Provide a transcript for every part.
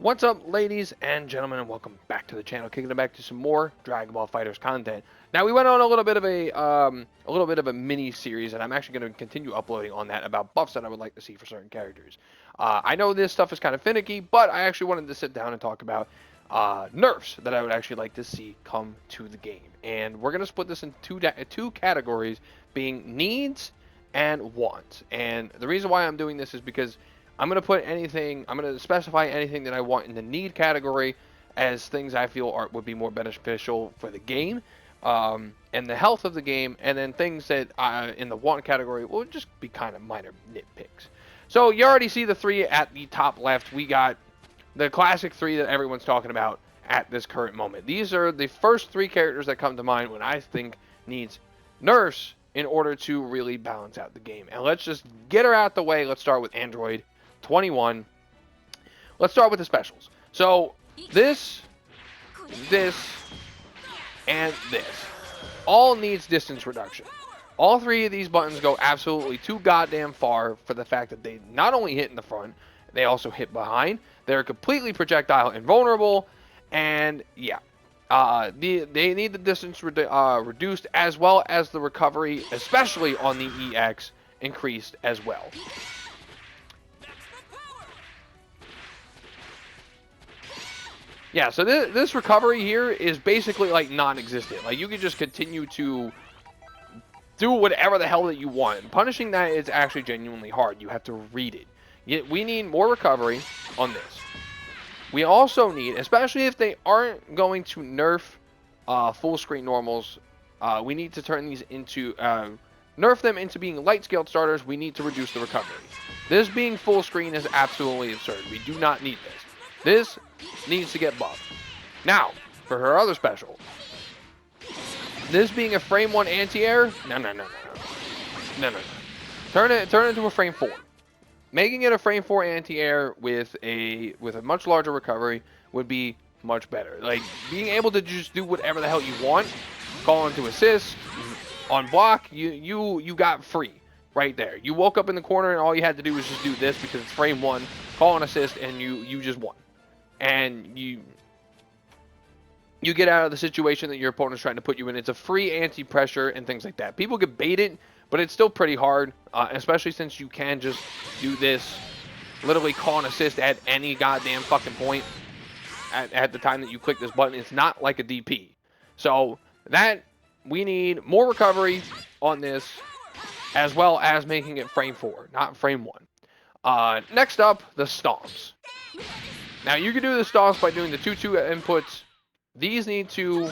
What's up, ladies and gentlemen, and welcome back to the channel. Kicking it back to some more Dragon Ball Fighterz content. Now, we went on a little bit of a mini series, and I'm actually going to continue uploading on that about buffs that I would like to see for certain characters. I know this stuff is kind of finicky, but I actually wanted to sit down and talk about nerfs that I would actually like to see come to the game. And we're going to split this in two categories, being needs and wants. And the reason why I'm doing this is because I'm going to specify anything that I want in the need category as things I feel would be more beneficial for the game and the health of the game, and then things that in the want category will just be kind of minor nitpicks. So you already see the three at the top left. We got the classic three that everyone's talking about at this current moment. These are the first three characters that come to mind when I think needs nerfs in order to really balance out the game. And let's just get her out the way. Let's start with Android 21. Let's start with the specials. So this, and this all needs distance reduction. All three of these buttons go absolutely too goddamn far for the fact that they not only hit in the front, they also hit behind. They're completely projectile invulnerable, and yeah, they need the distance reduced, as well as the recovery, especially on the EX, increased as well. Yeah, so this recovery here is basically like non-existent. Like, you can just continue to do whatever the hell that you want. And punishing that is actually genuinely hard. You have to read it. Yet we need more recovery on this. We also need, especially if they aren't going to nerf full screen normals, we need to turn these into, nerf them into being light scaled starters. We need to reduce the recovery. This being full screen is absolutely absurd. We do not need this. This needs to get buffed. Now, for her other special. This being a frame 1 anti-air, no. Turn it into a frame 4. Making it a frame 4 anti-air with a much larger recovery would be much better. Like, being able to just do whatever the hell you want, call into assist, on block, you got free right there. You woke up in the corner and all you had to do was just do this because it's frame 1, call an assist, and you just won. And you get out of the situation that your opponent's trying to put you in. It's a free anti-pressure and things like that. People get baited, but it's still pretty hard, especially since you can just do this, literally call an assist at any goddamn fucking point at the time that you click this button. It's not like a DP. So that, we need more recovery on this, as well as making it frame 4, not frame 1. Next up, the stomps. Now, you can do the stomps by doing the 2-2 inputs. These need to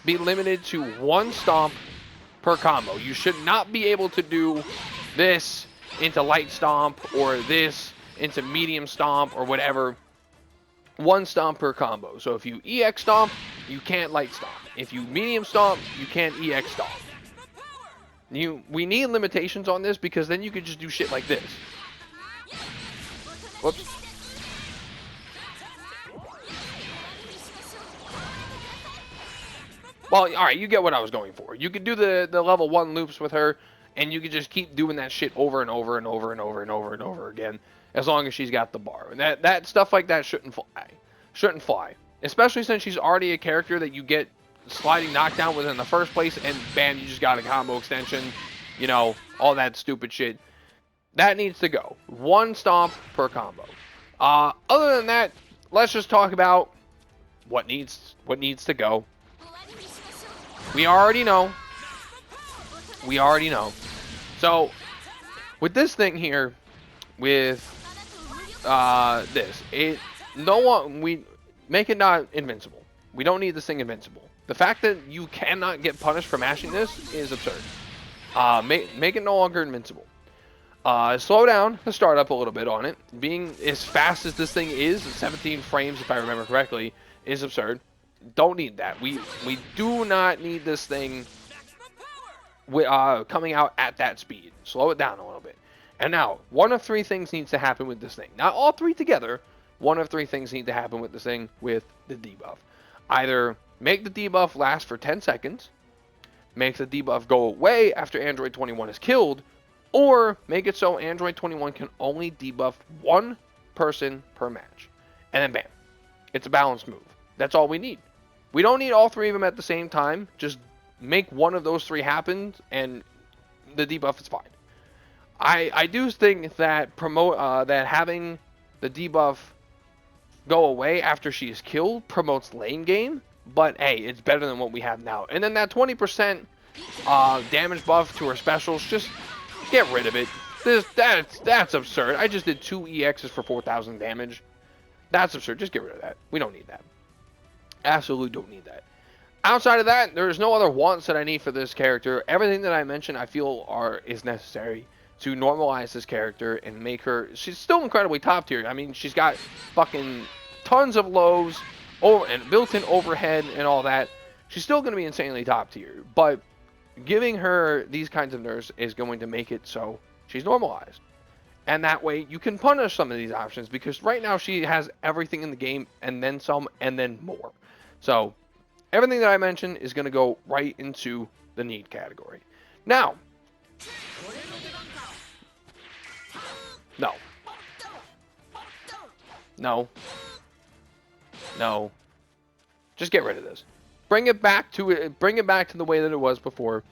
be limited to 1 stomp per combo. You should not be able to do this into light stomp or this into medium stomp or whatever. 1 stomp per combo. So if you EX stomp, you can't light stomp. If you medium stomp, you can't EX stomp. We need limitations on this, because then you can just do shit like this. Whoops. Well, alright, you get what I was going for. You could do the level 1 loops with her, and you could just keep doing that shit over and over and over and over and over and over again, as long as she's got the bar. And that stuff like that shouldn't fly. Shouldn't fly. Especially since she's already a character that you get sliding knockdown with in the first place, and bam, you just got a combo extension. You know, all that stupid shit. That needs to go. 1 stomp per combo. Other than that, let's just talk about what needs to go. We already know. So, with this thing here, with this, we make it not invincible. We don't need this thing invincible. The fact that you cannot get punished for mashing this is absurd. Make it no longer invincible. Slow down the startup a little bit on it. Being as fast as this thing is, 17 frames if I remember correctly, is absurd. Don't need that. We do not need this thing coming out at that speed. Slow it down a little bit. And now, one of 3 things needs to happen with this thing. Not all 3 together. One of 3 things need to happen with this thing with the debuff. Either make the debuff last for 10 seconds, make the debuff go away after Android 21 is killed, or make it so Android 21 can only debuff 1 person per match. and then bam. It's a balanced move. That's all we need. We don't need all three of them at the same time. Just make one of those three happen, and the debuff is fine. I do think that that having the debuff go away after she is killed promotes lane game, but hey, it's better than what we have now. And then that 20% damage buff to her specials, just get rid of it. That's absurd. I just did 2 EXs for 4,000 damage. That's absurd. Just get rid of that. We don't need that. Absolutely don't need that. Outside of that, there's no other wants that I need for this character. Everything that I mentioned, I feel is necessary to normalize this character and make her. She's still incredibly top tier. I mean, she's got fucking tons of lows and built-in overhead and all that. She's still going to be insanely top tier, but giving her these kinds of nerfs is going to make it so she's normalized. And that way you can punish some of these options, because right now she has everything in the game and then some and then more. So everything that I mentioned is going to go right into the need category. Now, no. No. No. Just get rid of this. Bring it back to the way that it was before,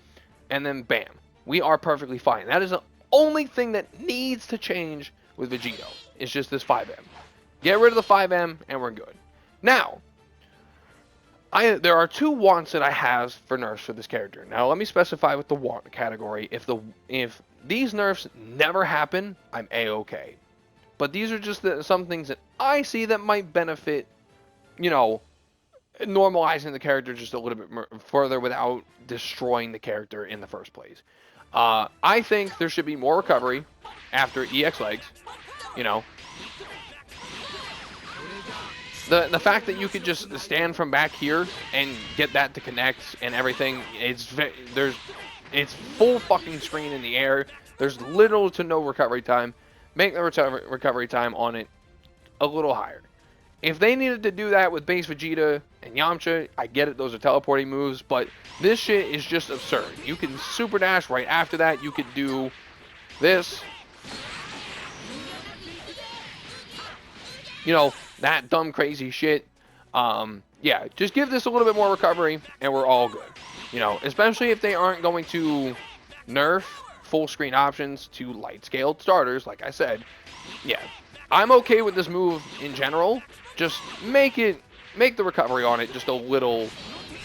and then bam. We are perfectly fine. That is the only thing that needs to change with Vegito. It's just this 5M. Get rid of the 5M and we're good. Now, there are 2 wants that I have for nerfs for this character. Now, let me specify with the want category. If these nerfs never happen, I'm A-okay. But these are just some things that I see that might benefit, you know, normalizing the character just a little bit more further without destroying the character in the first place. I think there should be more recovery after EX legs, you know. The fact that you could just stand from back here and get that to connect and everything, it's full fucking screen in the air. There's little to no recovery time. Make the recovery time on it a little higher. If they needed to do that with base Vegeta and Yamcha, I get it, those are teleporting moves, but this shit is just absurd. You can super dash right after that. You could do this. You know, that dumb crazy shit. Yeah, just give this a little bit more recovery and we're all good. You know, especially if they aren't going to nerf full screen options to light scaled starters, like I said. Yeah, I'm okay with this move in general. Just make the recovery on it just a little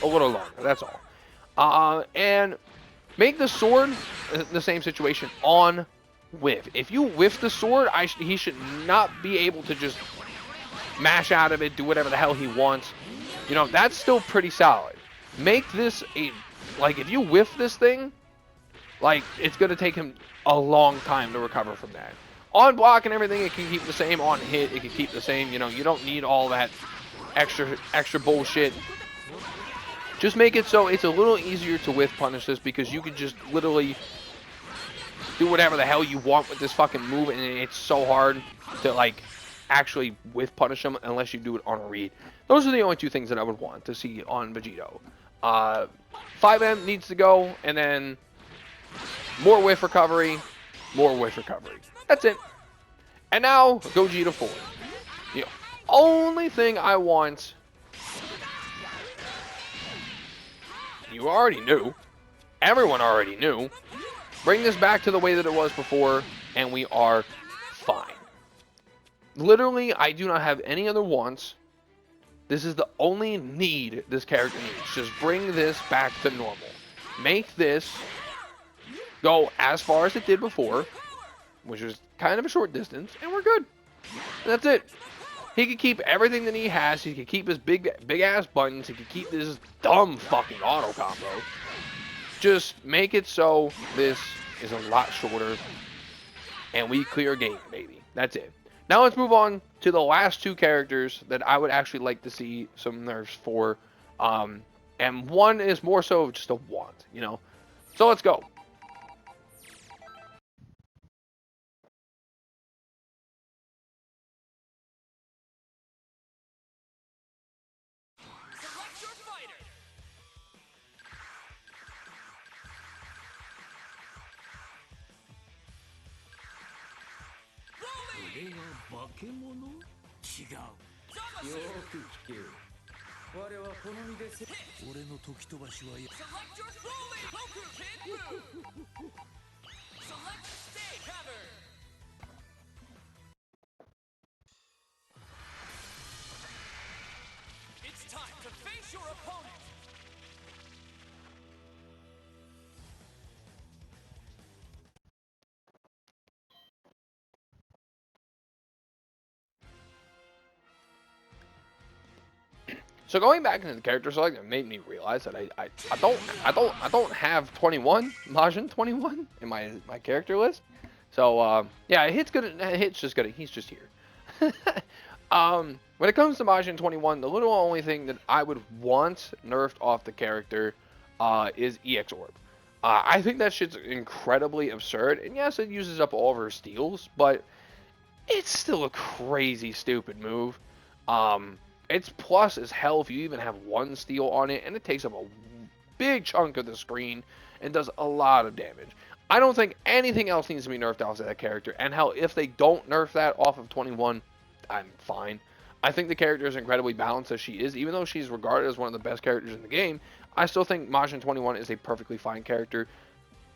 longer. That's all. And make the sword the same situation on whiff. If you whiff the sword, he should not be able to just mash out of it, do whatever the hell he wants. You know, that's still pretty solid. Make this like, if you whiff this thing, like, it's going to take him a long time to recover from that. On block and everything, it can keep the same. On hit, it can keep the same. You know, you don't need all that extra bullshit. Just make it so it's a little easier to whiff punish this, because you can just literally do whatever the hell you want with this fucking move, and it's so hard to, like, actually whiff punish them unless you do it on a read. Those are the only 2 things that I would want to see on Vegito. 5M needs to go, and then more whiff recovery, more whiff recovery. That's it. And now, Gogeta 4. The only thing I want, you already knew. Everyone already knew. Bring this back to the way that it was before, and we are fine. Literally, I do not have any other wants. This is the only need this character needs. Just bring this back to normal. Make this go as far as it did before, which was kind of a short distance, and we're good. And that's it. He could keep everything that he has. He could keep his big ass buttons. He could keep this dumb fucking auto combo. Just make it so this is a lot shorter, and we clear game, baby. That's it. Now let's move on to the last 2 characters that I would actually like to see some nerfs for. And one is more so just a want, you know. So let's go. It's time to face your opponent. So going back into the character select, it made me realize that I don't have 21 Majin 21 in my character list. So yeah, it hits good. It hits just good. He's just here. When it comes to Majin 21, the little only thing that I would want nerfed off the character is EX Orb. I think that shit's incredibly absurd. And yes, it uses up all of her steals, but it's still a crazy stupid move. It's plus as hell if you even have one steal on it, and it takes up a big chunk of the screen and does a lot of damage. I don't think anything else needs to be nerfed off of that character, and hell, if they don't nerf that off of 21, I'm fine. I think the character is incredibly balanced as she is, even though she's regarded as one of the best characters in the game. I still think Majin 21 is a perfectly fine character.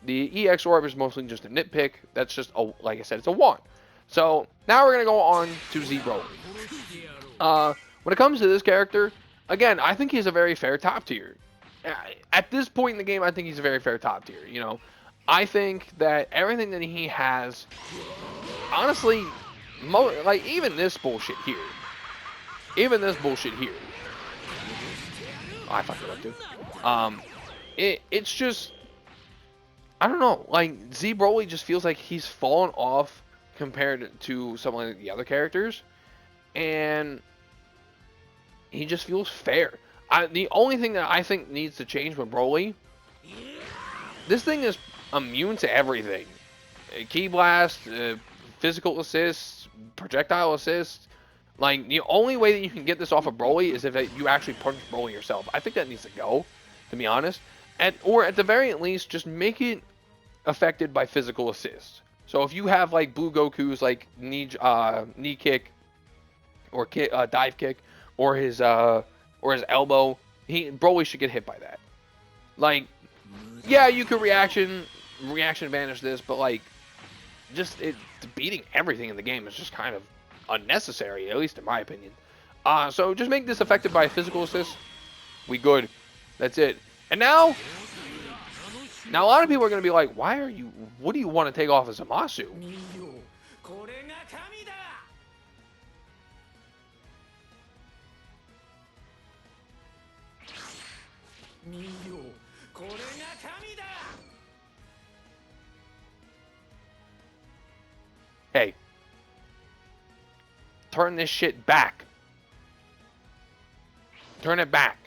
The EX Orb is mostly just a nitpick. That's just, like I said, it's a wand. So, now we're going to go on to Z Broly. When it comes to this character, again, I think he's a very fair top tier. At this point in the game, I think he's a very fair top tier, you know. I think that everything that he has, honestly, like, even this bullshit here. Even this bullshit here. Oh, I fucked it up, too. It's just, I don't know, like, Z Broly just feels like he's fallen off compared to some of the other characters. And he just feels fair. The only thing that I think needs to change with Broly, this thing is immune to everything. Ki blast, physical assists, projectile assists. Like, the only way that you can get this off of Broly is if you actually punch Broly yourself. I think that needs to go, to be honest. Or at the very least, just make it affected by physical assists. So if you have, like, Blue Goku's, like, knee kick, or dive kick, or his elbow, Broly should get hit by that. Like, yeah, you could reaction banish this, but, like, just beating everything in the game is just kind of unnecessary, at least in my opinion. So just make this affected by physical assist. We good. That's it. And now a lot of people are going to be like, what do you want to take off as Zamasu? Hey, turn this shit back. Turn it back.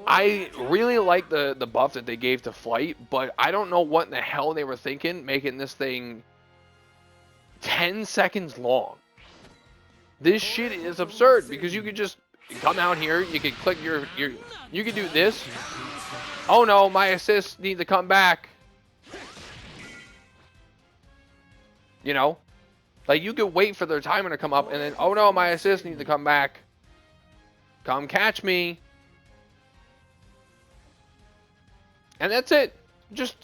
I really like the buff that they gave to Flight, but I don't know what in the hell they were thinking making this thing 10 seconds long. This shit is absurd because you could just come out here, you could click you could do this. Oh no, my assists need to come back. You know? Like, you could wait for their timer to come up and then, oh no, my assists need to come back. Come catch me. And that's it. Just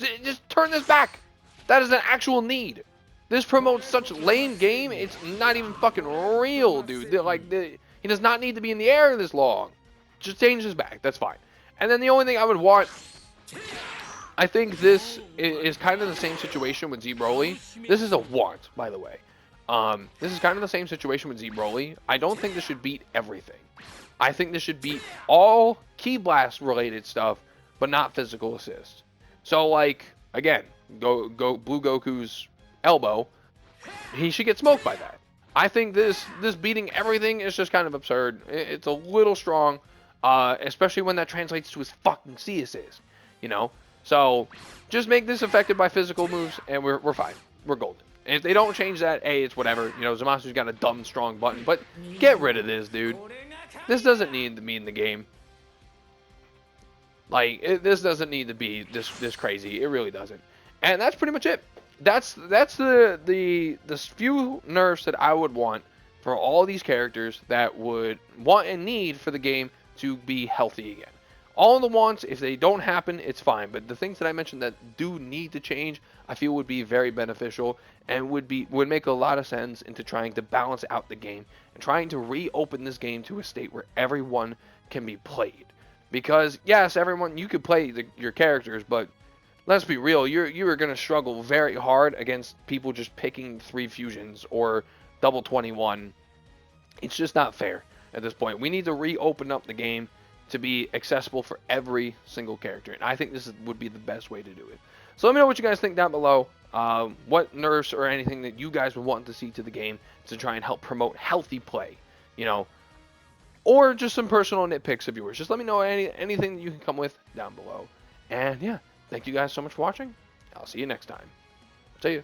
turn this back. That is an actual need. This promotes such lame game, it's not even fucking real, dude. He does not need to be in the air this long. Just change his back. That's fine. And then the only thing I would want, I think this is kind of the same situation with Z Broly. This is a want, by the way. This is kind of the same situation with Z Broly. I don't think this should beat everything. I think this should beat all Ki Blast related stuff, but not physical assist. So, like, again, go Blue Goku's elbow, he should get smoked by that. I think this beating everything is just kind of absurd. It's a little strong, especially when that translates to his fucking C assist, you know? So, just make this affected by physical moves, and we're fine. We're golden. And if they don't change that, hey, it's whatever. You know, Zamasu's got a dumb, strong button, but get rid of this, dude. This doesn't need to be in the game. Like, this doesn't need to be this crazy. It really doesn't. And that's pretty much it. That's the few nerfs that I would want for all these characters that would want and need for the game to be healthy again. All the wants, if they don't happen, it's fine. But the things that I mentioned that do need to change, I feel would be very beneficial and would make a lot of sense into trying to balance out the game and trying to reopen this game to a state where everyone can be played. Because yes, everyone, you could play your characters, but let's be real, you're going to struggle very hard against people just picking 3 fusions or double 21. It's just not fair at this point. We need to reopen up the game to be accessible for every single character, and I think this would be the best way to do it. So let me know what you guys think down below. What nerfs or anything that you guys would want to see to the game to try and help promote healthy play, you know, or just some personal nitpicks of yours. Just let me know anything that you can come with down below. And yeah, thank you guys so much for watching. I'll see you next time. See ya.